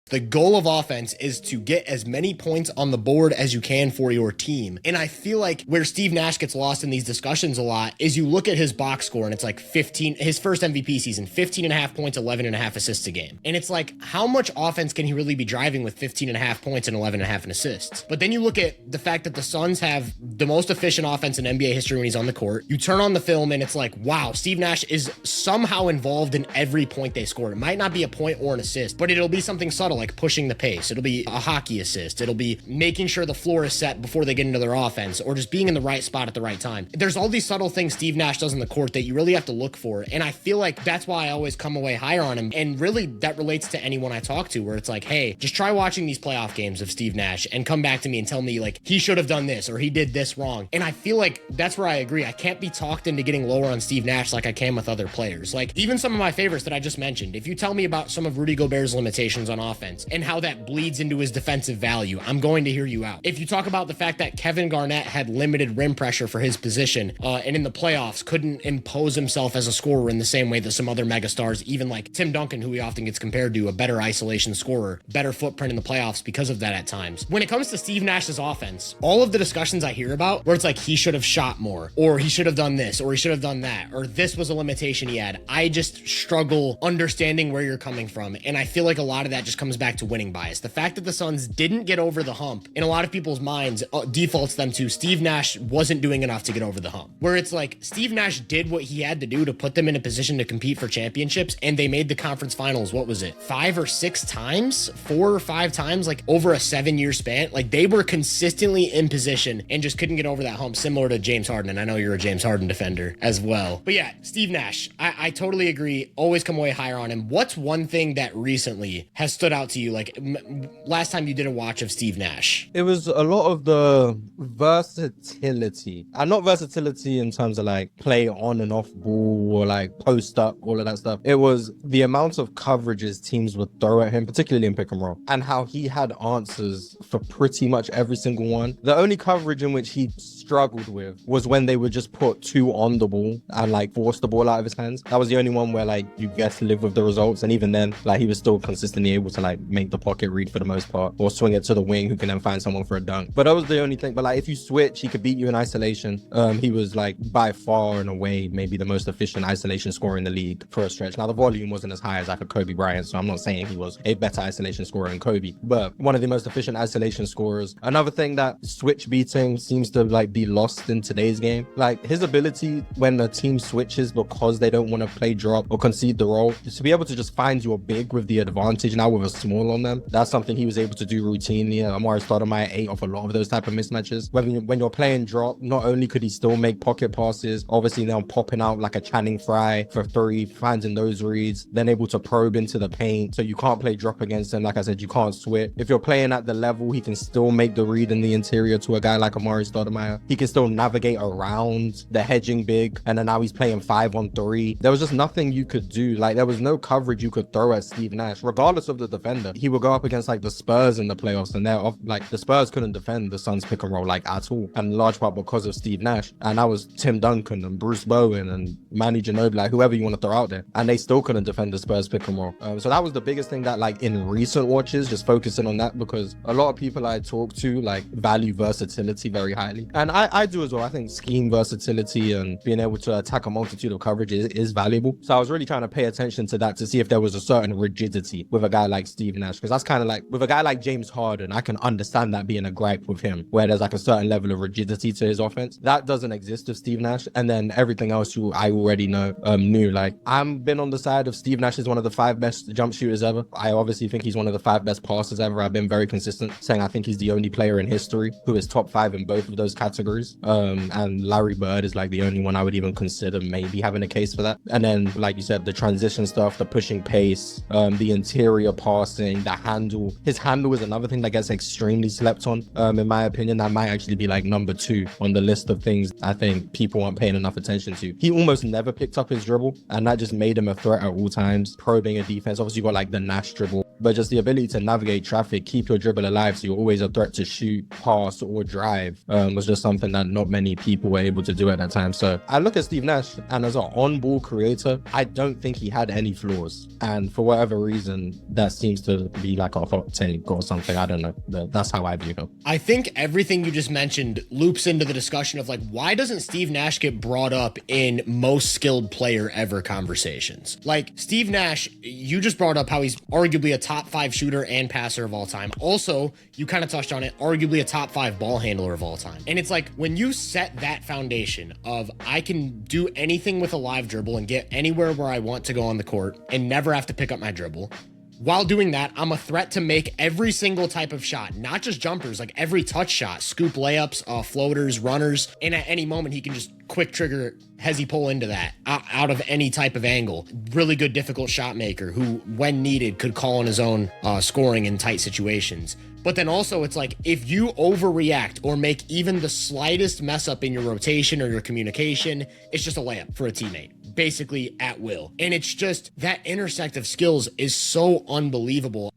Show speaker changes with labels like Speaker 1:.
Speaker 1: The goal of offense is to get as many points on the board as you can for your team. And I feel like where Steve Nash gets lost in these discussions a lot is you look at his box score and it's like 15, his first MVP season, 15 and a half points, 11 and a half assists a game. And it's like, how much offense can he really be driving with 15 and a half points and 11 and a half in assists? But then you look at the fact that the Suns have the most efficient offense in NBA history when he's on the court. You turn on the film and it's like, wow, Steve Nash is somehow involved in every point they score. It might not be a point or an assist, but it'll be something subtle like pushing the pace. It'll be a hockey assist. It'll be making sure the floor is set before they get into their offense, or just being in the right spot at the right time. There's all these subtle things Steve Nash does in the court that you really have to look for. And I feel like that's why I always come away higher on him. And really that relates to anyone I talk to, where it's like, hey, just try watching these playoff games of Steve Nash and come back to me and tell me like he should have done this or he did this wrong. And I feel like that's where I agree. I can't be talked into getting lower on Steve Nash like I can with other players. Like even some of my favorites that I just mentioned, if you tell me about some of Rudy Gobert's limitations on offense and how that bleeds into his defensive value, I'm going to hear you out. If you talk about the fact that Kevin Garnett had limited rim pressure for his position and in the playoffs couldn't impose himself as a scorer in the same way that some other megastars, even like Tim Duncan, who he often gets compared to, a better isolation scorer, better footprint in the playoffs because of that at times. When it comes to Steve Nash's offense, all of the discussions I hear about where it's like he should have shot more, or he should have done this, or he should have done that, or this was a limitation he had, I just struggle understanding where you're coming from. And I feel like a lot of that just comes back to winning bias. The fact that the Suns didn't get over the hump in a lot of people's minds defaults them to Steve Nash wasn't doing enough to get over the hump, where it's like Steve Nash did what he had to do to put them in a position to compete for championships, and they made the conference finals. What was it, 5 or 6 times, 4 or 5 times, like over a 7-year span? Like they were consistently in position and just couldn't get over that hump, similar to James Harden. And I know you're a James Harden defender as well. But yeah, Steve Nash, I totally agree. Always come away higher on him. What's one thing that recently has stood out to you? Like last time you did a watch of Steve Nash?
Speaker 2: It was a lot of the versatility, and not versatility in terms of like play on and off ball or like post up, all of that stuff. It was the amount of coverages teams would throw at him, particularly in pick and roll, and how he had answers for pretty much every single one. The only coverage in which he struggled with was when they would just put 2 on the ball and like force the ball out of his hands. That was the only one where like you get to live with the results, and even then like he was still consistently able to like make the pocket read for the most part, or swing it to the wing who can then find someone for a dunk. But that was the only thing. But like if you switch, he could beat you in isolation. He was like by far and away maybe the most efficient isolation scorer in the league for a stretch. Now the volume wasn't as high as like a Kobe Bryant, so I'm not saying he was a better isolation scorer than Kobe, but one of the most efficient isolation scorers. Another thing that switch beating seems to like be lost in today's game, like his ability when the team switches because they don't want to play drop or concede the roll, to be able to just find your big with the advantage now with a small on them. That's something he was able to do routinely. Amari Stoudemire ate off a lot of those type of mismatches. When you're playing drop, not only could he still make pocket passes, obviously now popping out like a Channing Frye for 3, finding those reads, then able to probe into the paint. So you can't play drop against him. Like I said, you can't switch. If you're playing at the level, he can still make the read in the interior to a guy like Amari Stoudemire. He can still navigate around the hedging big, and then now he's playing 5-on-3. There was just nothing you could do. Like there was no coverage you could throw at Steve Nash, regardless of the defender. He would go up against like the Spurs in the playoffs, and they're off, like the Spurs couldn't defend the Suns pick and roll like at all, and in large part because of Steve Nash. And that was Tim Duncan and Bruce Bowen and Manny Ginobili, like whoever you want to throw out there, and they still couldn't defend the Spurs pick and roll. So that was the biggest thing that like in recent watches, just focusing on that, because a lot of people I talk to like value versatility very highly, and I do as well. I think scheme versatility and being able to attack a multitude of coverages is valuable. So I was really trying to pay attention to that to see if there was a certain rigidity with a guy like Steve Nash, because that's kind of like with a guy like James Harden, I can understand that being a gripe with him, where there's like a certain level of rigidity to his offense. That doesn't exist with Steve Nash. And then everything else who I already know knew. Like I've been on the side of Steve Nash is one of the 5 best jump shooters ever. I obviously think he's one of the 5 best passers ever. I've been very consistent saying I think he's the only player in history who is top 5 in both of those categories. And Larry Bird is like the only one I would even consider maybe having a case for that. And then like you said, the transition stuff, the pushing pace, the interior passing, the handle. His handle is another thing that gets extremely slept on. In my opinion, that might actually be like number 2 on the list of things I think people aren't paying enough attention to. He almost never picked up his dribble, and that just made him a threat at all times, probing a defense. Obviously you got like the Nash dribble, but just the ability to navigate traffic, keep your dribble alive so you're always a threat to shoot, pass, or drive was just something that not many people were able to do at that time. So I look at Steve Nash, and as an on-ball creator, I don't think he had any flaws. And for whatever reason, that seems to be like a hot take or something. I don't know. That's how I view him.
Speaker 1: I think everything you just mentioned loops into the discussion of like, why doesn't Steve Nash get brought up in most skilled player ever conversations? Like Steve Nash, you just brought up how he's arguably a top 5 shooter and passer of all time. Also, you kind of touched on it, arguably a top 5 ball handler of all time. And it's like, when you set that foundation of I can do anything with a live dribble and get anywhere where I want to go on the court and never have to pick up my dribble, while doing that, I'm a threat to make every single type of shot, not just jumpers, like every touch shot, scoop layups, floaters, runners, and at any moment he can just quick trigger hezzy pull into that out of any type of angle. Really good difficult shot maker who, when needed, could call on his own scoring in tight situations. But then also it's like, if you overreact or make even the slightest mess up in your rotation or your communication, it's just a layup for a teammate, basically at will. And it's just that intersect of skills is so unbelievable.